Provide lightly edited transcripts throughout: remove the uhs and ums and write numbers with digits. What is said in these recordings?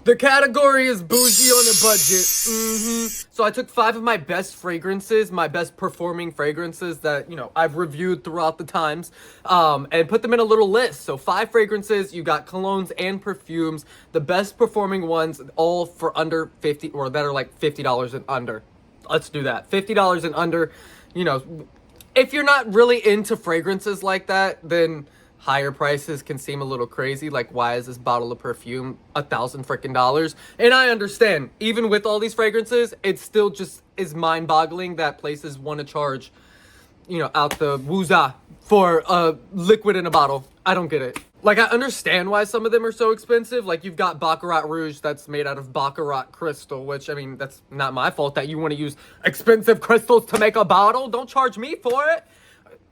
The category is bougie on a budget. So I took 5 of my best fragrances, my best performing fragrances that, I've reviewed throughout the times, and put them in a little list. So 5 fragrances, you got colognes and perfumes, the best performing ones, all for under 50, or that are like $50 and under. Let's do that. $50 and under. If you're not really into fragrances like that, then higher prices can seem a little crazy. Like, why is this bottle of perfume $1,000 freaking? And I understand, even with all these fragrances, it still just is mind-boggling that places want to charge, out the wooza for a liquid in a bottle. I don't get it. Like, I understand why some of them are so expensive. Like, you've got Baccarat Rouge that's made out of Baccarat crystal, which, I mean, that's not my fault that you want to use expensive crystals to make a bottle. Don't charge me for it.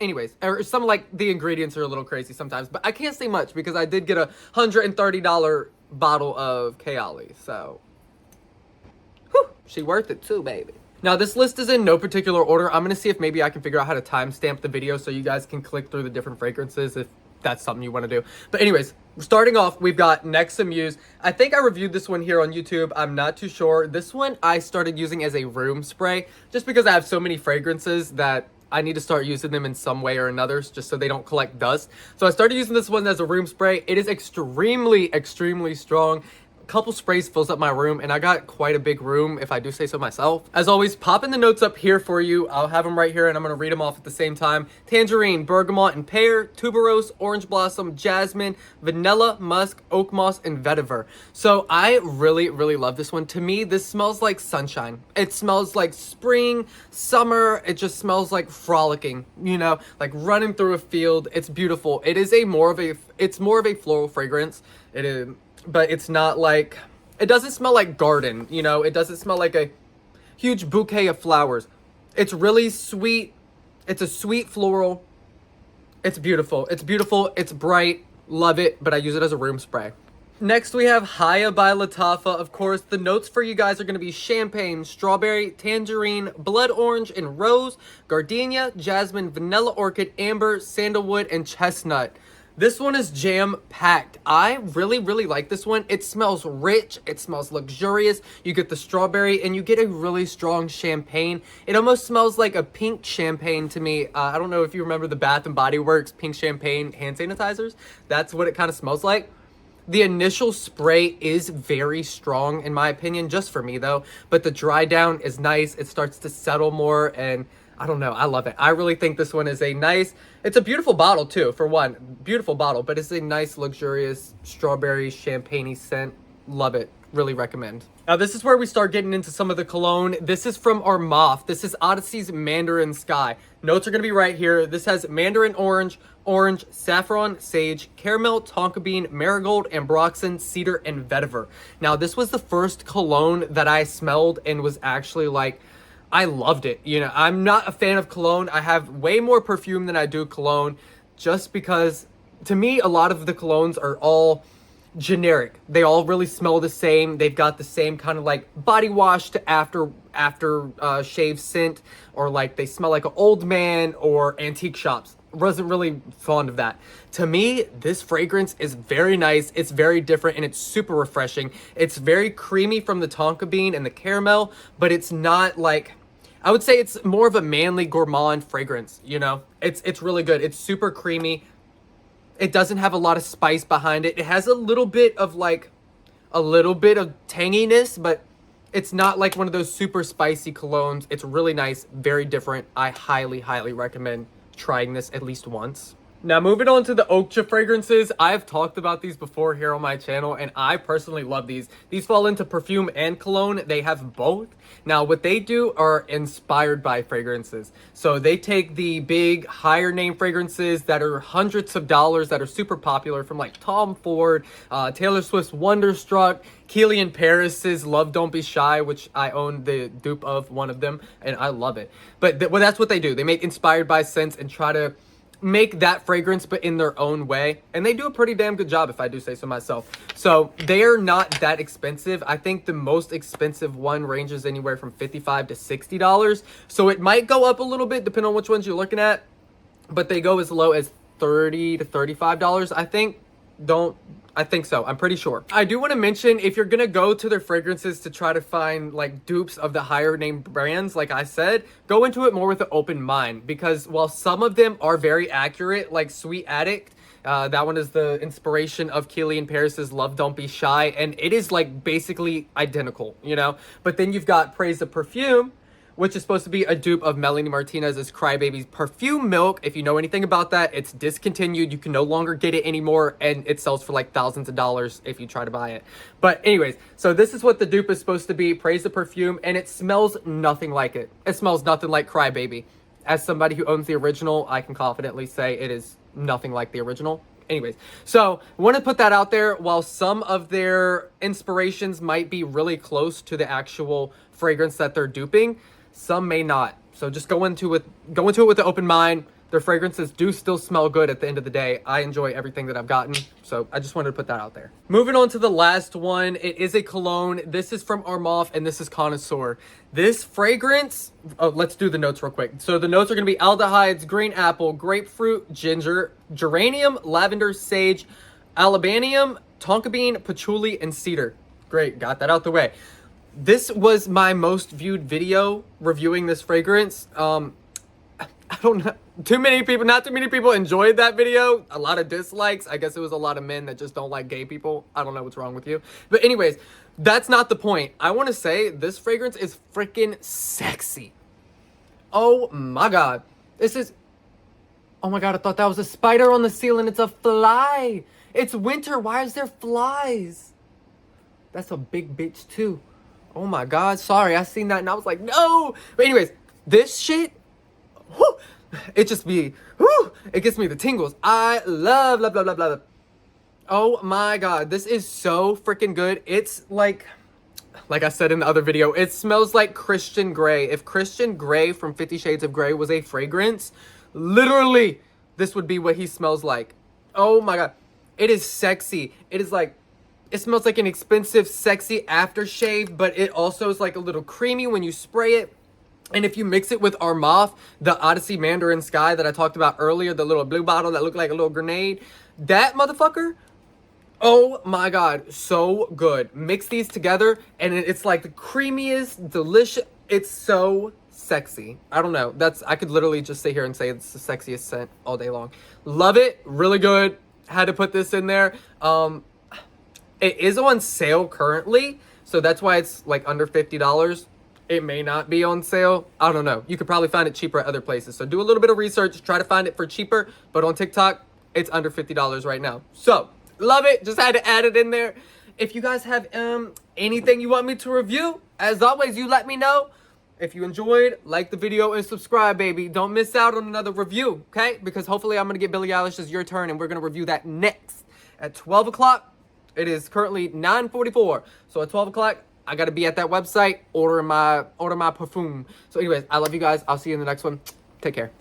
Anyways, or some like the ingredients are a little crazy sometimes, but I can't say much because I did get a $130 bottle of Kayali, so whew, she worth it too, baby. Now this list is in no particular order. I'm gonna see if maybe I can figure out how to timestamp the video so you guys can click through the different fragrances if that's something you want to do. But anyways, starting off, we've got Nexa Muse. I think I reviewed this one here on YouTube. I'm not too sure. This one I started using as a room spray just because I have so many fragrances that I need to start using them in some way or another just so they don't collect dust. So I started using this one as a room spray. It is extremely, extremely strong. A couple sprays fills up my room, and I got quite a big room if I do say so myself. As always, popping the notes up here for you. I'll have them right here and I'm going to read them off at the same time. Tangerine, bergamot and pear, tuberose, orange blossom, jasmine, vanilla, musk, oak moss, and vetiver. So I really, really love this one. To me, this smells like sunshine. It smells like spring, summer. It just smells like frolicking, like running through a field. It's beautiful. It is more of a floral fragrance. It is, but it's not like, it doesn't smell like garden, it doesn't smell like a huge bouquet of flowers. It's really sweet. It's a sweet floral. It's beautiful. It's beautiful. It's bright. Love it. But I use it as a room spray. Next, we have Haya by Lattafa. Of course, the notes for you guys are going to be champagne, strawberry, tangerine, blood orange, and rose, gardenia, jasmine, vanilla orchid, amber, sandalwood, and chestnut. This one is jam-packed. I really, really like this one. It smells rich. It smells luxurious. You get the strawberry, and you get a really strong champagne. It almost smells like a pink champagne to me. I don't know if you remember the Bath & Body Works pink champagne hand sanitizers. That's what it kind of smells like. The initial spray is very strong, in my opinion, just for me, though. But the dry down is nice. It starts to settle more, and I don't know. I love it. I really think this one is it's a beautiful bottle too, for one. Beautiful bottle, but it's a nice, luxurious, strawberry, champagne-y scent. Love it. Really recommend. Now, this is where we start getting into some of the cologne. This is from Armaf. This is Odyssey's Mandarin Sky. Notes are going to be right here. This has mandarin orange, saffron, sage, caramel, tonka bean, marigold, ambroxan, cedar, and vetiver. Now, this was the first cologne that I smelled and was actually like, I loved it. I'm not a fan of cologne. I have way more perfume than I do cologne just because, to me, a lot of the colognes are all generic. They all really smell the same. They've got the same kind of like body wash to after shave scent, or like they smell like an old man or antique shops. Wasn't really fond of that. To me, this fragrance is very nice. It's very different and it's super refreshing. It's very creamy from the tonka bean and the caramel, but it's not like, I would say it's more of a manly gourmand fragrance, It's really good. It's super creamy. It doesn't have a lot of spice behind it. It has a little bit of tanginess, but it's not like one of those super spicy colognes. It's really nice, very different. I highly, highly recommend trying this at least once. Now, moving on to the Okja fragrances. I've talked about these before here on my channel, and I personally love these. These fall into perfume and cologne. They have both. Now, what they do are inspired by fragrances. So they take the big, higher name fragrances that are hundreds of dollars, that are super popular, from like Tom Ford, Taylor Swift's Wonderstruck, Kilian Paris's Love Don't Be Shy, which I own the dupe of one of them, and I love it. But that's what they do. They make inspired by scents and try to make that fragrance but in their own way, and they do a pretty damn good job, if I do say so myself. So they're not that expensive. I think the most expensive one ranges anywhere from $55 to $60, so it might go up a little bit depending on which ones you're looking at, but they go as low as $30 to $35, I think. I think so. I'm pretty sure. I do want to mention, if you're gonna go to their fragrances to try to find like dupes of the higher name brands, like I said, go into it more with an open mind, because while some of them are very accurate, like Sweet Addict, that one is the inspiration of Killian Paris's Love Don't Be Shy, and it is like basically identical, you know? But then you've got Praise the Perfume, which is supposed to be a dupe of Melanie Martinez's Crybaby's Perfume Milk. If you know anything about that, it's discontinued. You can no longer get it anymore, and it sells for like thousands of dollars if you try to buy it. But anyways, so this is what the dupe is supposed to be. Praise the Perfume, and it smells nothing like it. It smells nothing like Crybaby. As somebody who owns the original, I can confidently say it is nothing like the original. Anyways, so I want to put that out there. While some of their inspirations might be really close to the actual fragrance that they're duping, some may not. So just go into it with an open mind. Their fragrances do still smell good at the end of the day. I enjoy everything that I've gotten. So I just wanted to put that out there. Moving on to the last one. It is a cologne. This is from Armaf, and this is Connoisseur. This fragrance, let's do the notes real quick. So the notes are going to be aldehydes, green apple, grapefruit, ginger, geranium, lavender, sage, alabanium, tonka bean, patchouli, and cedar. Great, got that out the way. This was my most viewed video reviewing this fragrance. I don't know. Not too many people enjoyed that video. A lot of dislikes. I guess it was a lot of men that just don't like gay people. I don't know what's wrong with you. But anyways, that's not the point. I want to say this fragrance is freaking sexy. Oh my God. Oh my God, I thought that was a spider on the ceiling. It's a fly. It's winter. Why is there flies? That's a big bitch too. Oh my God, sorry, I seen that and I was like, no. But anyways, this shit, whew, it just be, whew, it gives me the tingles. I love. Oh my God, this is so freaking good. It's like I said in the other video, it smells like Christian Grey. If Christian Grey from 50 Shades of Grey was a fragrance, literally, this would be what he smells like. Oh my God, it is sexy. It is like, it smells like an expensive, sexy aftershave, but it also is like a little creamy when you spray it. And if you mix it with Armaf, the Odyssey Mandarin Sky that I talked about earlier, the little blue bottle that looked like a little grenade, that motherfucker, oh my God, so good. Mix these together, and it's like the creamiest, delicious, it's so sexy. I don't know. I could literally just sit here and say it's the sexiest scent all day long. Love it. Really good. Had to put this in there. It is on sale currently, so that's why it's like under $50. It may not be on sale. I don't know. You could probably find it cheaper at other places. So do a little bit of research. Try to find it for cheaper. But on TikTok, it's under $50 right now. So love it. Just had to add it in there. If you guys have anything you want me to review, as always, you let me know. If you enjoyed, like the video and subscribe, baby. Don't miss out on another review, okay? Because hopefully I'm going to get Billie Eilish's Your Turn, and we're going to review that next at 12 o'clock. It is currently 9:44. So at 12 o'clock, I got to be at that website ordering my perfume. So anyways, I love you guys. I'll see you in the next one. Take care.